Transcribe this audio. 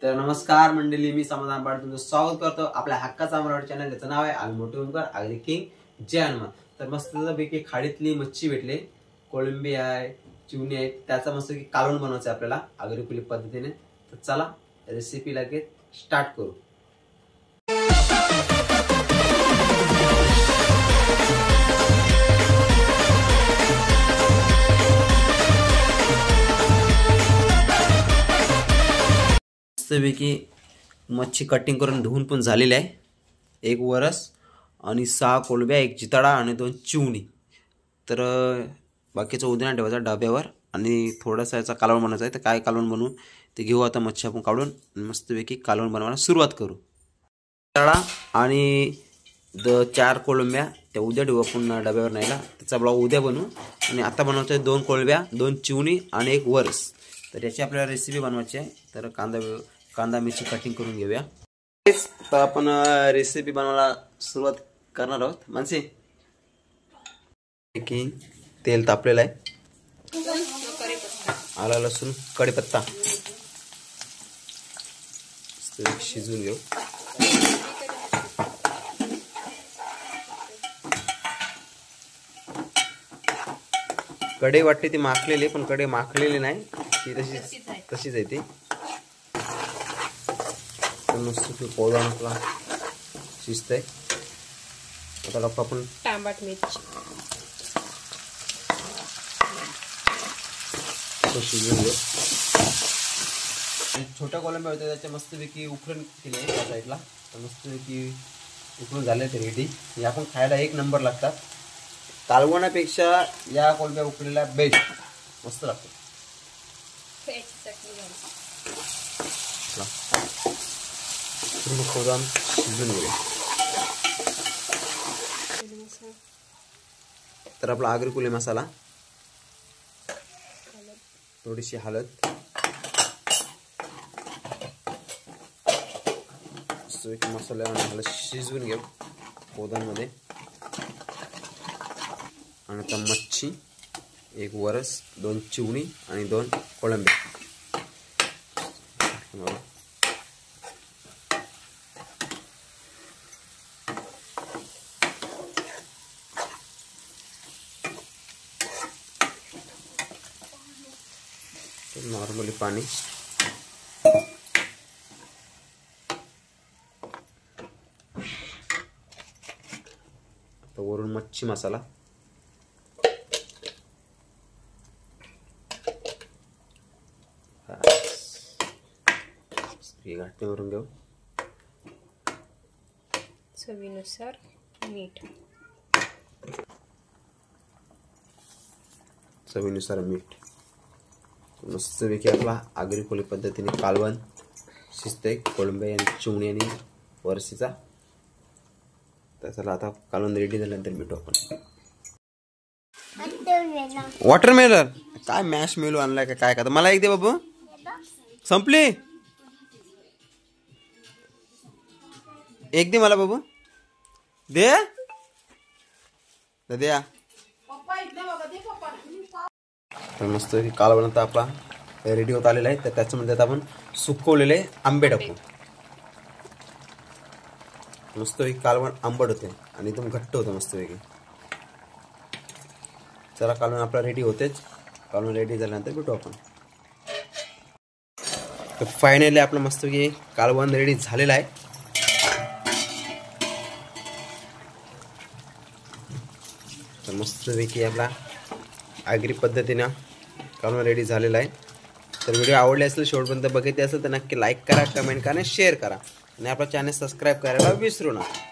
तर नमस्कार मंडळी, मी समाधान पाटील तुमचं स्वागत करतो आपल्या हक्काचा मराठी चॅनल. त्याचं नाव आहे आग मोठे ओमकार आगरी किंग जय हनुमान. तर मस्तपैकी खाडीतली मच्छी भेटले, कोळंबी आहे, चिवणी आहे, त्याचा मस्त की कालवण बनवायचं आपल्याला आगरी कुली पद्धतीने. तर चला रेसिपी लगेच स्टार्ट करू. मस्तपैकी मच्छी कटिंग करून धुवून पण झालेली आहे. एक वरस आणि 6 कोलंब्या, एक जिताडा आणि 2 चिवणी. तर बाकीचं उद्या ठेवायचा डब्यावर आणि थोडासा याचा कालवण बनवायचा आहे. तर काय कालवण बनवू ते घेऊ आता. मच्छी आपण काढून मस्तपैकी कालवण बनवायला सुरुवात करू. जिताडा आणि 4 कोलंब्या त्या उद्या ठेवू आपण डब्यावर न्यायला. त्याचा ब्लॉग उद्या बनवू. आणि आता बनवायचं आहे 2 कोलंब्या, 2 चिवणी आणि 1 वरस. तर याची आपल्याला रेसिपी बनवायची आहे. तर कांदा मिरची कटिंग करून घेऊया. तर आपण रेसिपी बनवायला सुरुवात करणार आहोत. मानसी की तेल तापलेलं आहे, आला लसूण कढीपत्ता शिजवून घेऊ. कढई वाटते ती माखलेली, पण कढई माखलेली नाही, ती तशीच आहे ती. मस्त पोळा आपला शिजतंय. आता टाकू आपण टमाट मिरची, शिजवून घेऊ. छोट्या कोलंब्या होत्या त्याच्या मस्तपैकी उकळून केली आहे त्या साईडला. तर मस्तपैकी उकळून झाले ते रेडी. हे आपण खायला 1 नंबर लागतात. कालवणापेक्षा या कोलंब्या उकळलेल्या बेस्ट, मस्त लागतात. खोदान शिजून घेऊया. तर आपला आगरी कुली मसाला, थोडीशी हळद, मसाल्यावर हळद शिजवून घेऊ खोदांमध्ये. आणि आता मच्छी, 1 वरस, 2 चिवणी आणि 2 कोळंबी. नॉर्मली पाणी. आता वरून मच्छी मसाला, घाटणीवरून घेऊ. चवीनुसार मीठ, मस्तपैकी आपला आगरी कोली पद्धतीने कालवण शिजतंय कोळंबी आणि चिवणी आणि वरसीचा. तर चला आता कालवण रेडी झाल्यानंतर भेटू आपण. वॉटरमेलन काय मॅश मेलू आणलाय का काय? का मला एक दे बाबू. संपली एक दे मला बाबू, दे द्या. तर मस्त कालवण आता आपला रेडी होत आलेला आहे. तर त्याच्यामध्ये आता आपण सुकवलेले आंबे टाकू. मस्तपैकी कालवण आंबट होते आणि एकदम घट्ट होतं मस्तपैकी. चला कालवण आपला रेडी होतेच. कालवण रेडी झाल्यानंतर भेटू आपण. तर फायनली आपलं मस्तपैकी कालवण रेडी झालेलं आहे. तर मस्तपैकी आपला आगरी पद्धतीनं कालवण रेडी झालेला आहे. तर व्हिडिओ आवडले असेल, शेवटपर्यंत बघितले असेल तर नक्की लाईक करा, कमेंट करा आणि शेअर करा. आणि आपला चॅनल सबस्क्राईब करायला विसरू नका.